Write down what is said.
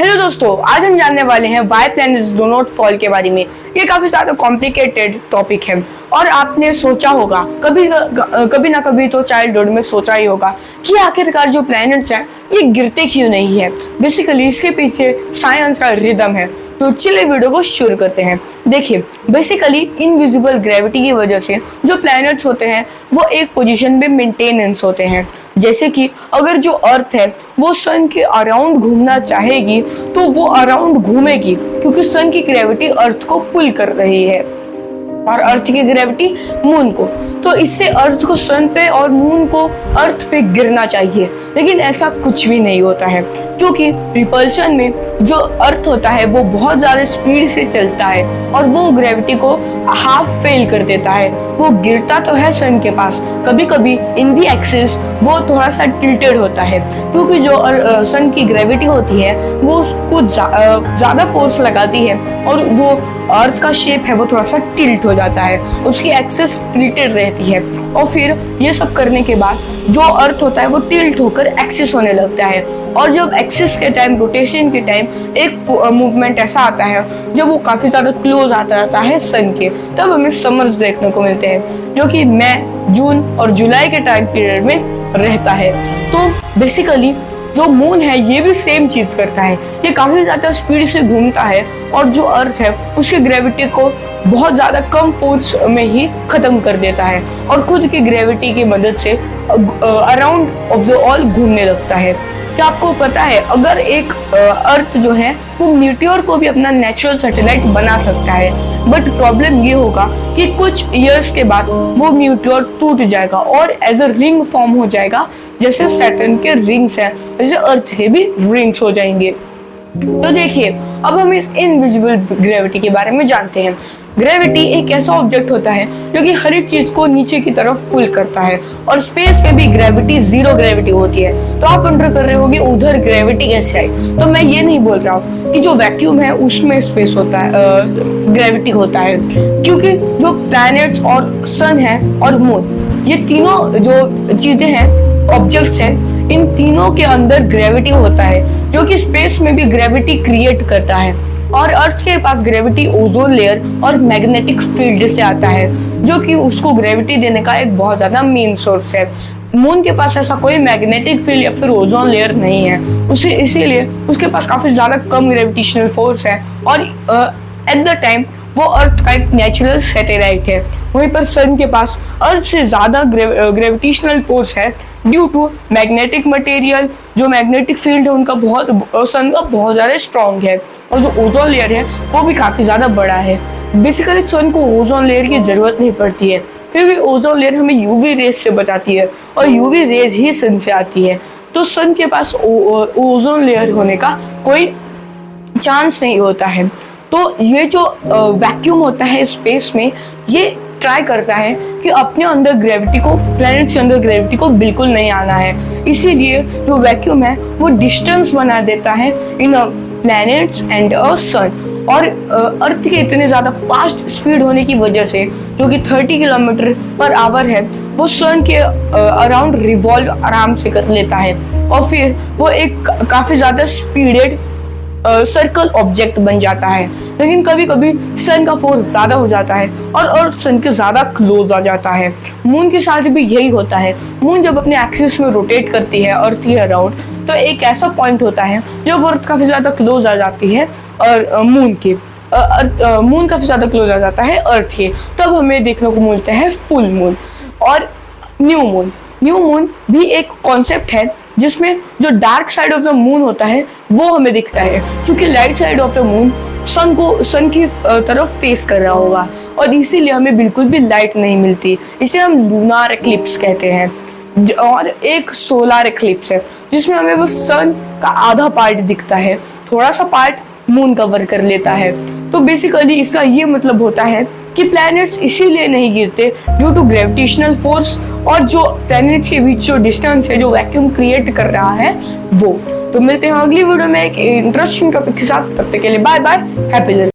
Hello दोस्तों, आज हम जानने वाले हैं why planets do not fall के बारे में। ये काफी ज्यादा कॉम्प्लिकेटेड टॉपिक है और आपने सोचा होगा कभी ना कभी तो चाइल्डहुड में सोचा ही होगा कि आखिरकार जो प्लैनेट्स हैं ये गिरते क्यों नहीं है। बेसिकली इसके पीछे साइंस का रिदम है। तो चलिए वीडियो को शुरू करते हैं। देखिए, बेसिकली इनविजिबल ग्रेविटी की वजह से जो प्लैनेट्स होते हैं वो एक पोजीशन पे मेंटेनेंस होते हैं। जैसे कि अगर जो अर्थ है वो सन के अराउंड घूमना चाहेगी तो वो अराउंड घूमेगी, क्योंकि सन की ग्रेविटी अर्थ को पुल कर रही है और अर्थ की ग्रेविटी मून को। तो इससे अर्थ को सन पे और मून को अर्थ पे गिरना चाहिए, लेकिन ऐसा कुछ भी नहीं होता है, क्योंकि रिपल्शन में जो अर्थ होता है वो बहुत ज्यादा स्पीड से चलता है और वो ग्रेविटी को हाफ फेल कर देता है। वो गिरता तो है सन के पास, कभी कभी इन दी एक्सिस वो थोड़ा सा टिल्टेड होता है, क्योंकि जो सन की ग्रेविटी होती है वो उसको ज्यादा फोर्स लगाती है और वो अर्थ का शेप है वो थोड़ा सा टिल्ट हो जाता है, उसकी एक्सिस टिल्टेड रहती है। और फिर ये सब करने के बाद जो अर्थ होता है वो टिल्ट होकर एक्सिस होने लगता है। और जब एक्सिस के टाइम, रोटेशन के टाइम एक मूवमेंट ऐसा आता है जब वो काफी ज्यादा क्लोज आता रहता है सन के, तब हमें समर्स देखने को मिलते हैं, जो कि मई, जून और जुलाई के टाइम पीरियड में रहता है। तो बेसिकली जो मून है ये भी सेम चीज करता है, ये काफी ज्यादा स्पीड से घूमता है और जो अर्थ है उसकी ग्रेविटी को बहुत ज्यादा कम फोर्स में ही खत्म कर देता है और खुद की ग्रेविटी की मदद से अराउंड ऑफ द ऑल घूमने लगता है। क्या आपको पता है, अगर एक अर्थ जो है वो मीटियोर को भी अपना नेचुरल सैटेलाइट बना सकता है, बट प्रॉब्लम ये होगा कि कुछ इयर्स के बाद वो मीटियोर टूट जाएगा और एज अ रिंग फॉर्म हो जाएगा। जैसे सैटर्न के रिंग्स हैं वैसे अर्थ के भी रिंग्स हो जाएंगे। तो देखिए, अब हम इस इनविजिबल ग्रेविटी के बारे में जानते हैं। ग्रेविटी एक ऐसा ऑब्जेक्ट होता है जो कि हर एक चीज को नीचे की तरफ पुल करता है और स्पेस में भी ग्रेविटी जीरो ग्रेविटी होती है। तो आप वंडर कर रहे होंगे उधर ग्रेविटी कैसे आई। तो मैं ये नहीं बोल रहा हूँ कि जो वैक्यूम है उसमें स्पेस होता है, ग्रेविटी होता है, क्योंकि जो प्लैनेट्स और सन है और मून, ये तीनों जो चीजें हैं, ऑब्जेक्ट्स हैं, इन तीनों के अंदर ग्रेविटी होता है, जो कि स्पेस में भी ग्रेविटी क्रिएट करता है। और अर्थ के पास ग्रेविटी ओजोन लेयर और मैग्नेटिक फील्ड से आता है, जो कि उसको ग्रेविटी देने का एक बहुत ज्यादा मेन सोर्स है। मून के पास ऐसा कोई मैग्नेटिक फील्ड या फिर ओजोन लेयर नहीं है, उसे इसीलिए उसके पास काफी ज्यादा कम ग्रेविटेशनल फोर्स है और एट द टाइम वो अर्थ का एक नेचुरल सैटेलाइट है। वहीं पर सन के पास अर्थ से ज्यादा ग्रेविटेशनल फोर्स है ड्यू टू मैग्नेटिक मटेरियल। जो मैग्नेटिक फील्ड है उनका सन का बहुत ज्यादा स्ट्रॉन्ग है और जो ओजोन लेयर है वो भी काफी ज्यादा बड़ा है। बेसिकली सन को ओजोन लेयर की जरूरत नहीं पड़ती है, क्योंकि ओजोन लेयर हमें यूवी रेज से बचाती है और यूवी रेज ही सन से आती है। तो सन के पास ओजोन लेयर होने का कोई चांस नहीं होता है। तो ये जो वैक्यूम होता है स्पेस में, ये ट्राई करता है कि अपने अंदर ग्रेविटी को, प्लैनेट के अंदर ग्रेविटी को बिल्कुल नहीं आना है। इसीलिए जो वैक्यूम है वो डिस्टेंस बना देता है इन प्लैनेट्स एंड अ सन। और अर्थ के इतने ज़्यादा फास्ट स्पीड होने की वजह से, जो कि 30 किलोमीटर पर आवर है, वो सन के अराउंड रिवॉल्व आराम से कर लेता है और फिर वो एक काफ़ी ज़्यादा स्पीडेड सर्कल ऑब्जेक्ट बन जाता है। लेकिन कभी कभी सन का फोर्स ज्यादा हो जाता है और अर्थ सन के ज्यादा क्लोज आ जाता है। मून के साथ भी यही होता है। मून जब अपने एक्सिस में रोटेट करती है अर्थ के अराउंड, तो एक ऐसा पॉइंट होता है जब अर्थ काफी ज्यादा क्लोज आ जाती है और मून काफी ज्यादा क्लोज आ जाता है अर्थ के, तब हमें देखने को मिलता है फुल मून और न्यू मून। न्यू मून भी एक कॉन्सेप्ट है जिसमें जो dark side of the moon होता है वो हमें दिखता है, क्योंकि light side of the moon sun की तरफ फेस कर रहा होगा और इसीलिए हमें बिल्कुल भी लाइट नहीं मिलती। इसे हम लूनार एक्लिप्स कहते हैं। और एक सोलर एक्लिप्स है जिसमें हमें वो सन का आधा पार्ट दिखता है, थोड़ा सा पार्ट मून कवर कर लेता है। तो बेसिकली इसका ये मतलब होता है कि प्लैनेट्स इसीलिए नहीं गिरते ड्यू टू ग्रेविटेशनल फोर्स, और जो प्लैनेट्स के बीच जो डिस्टेंस है, जो वैक्यूम क्रिएट कर रहा है वो। तो मिलते हैं अगली वीडियो में एक इंटरेस्टिंग टॉपिक के साथ। तब तक के लिए बाय बाय, हैप्पी लर्निंग।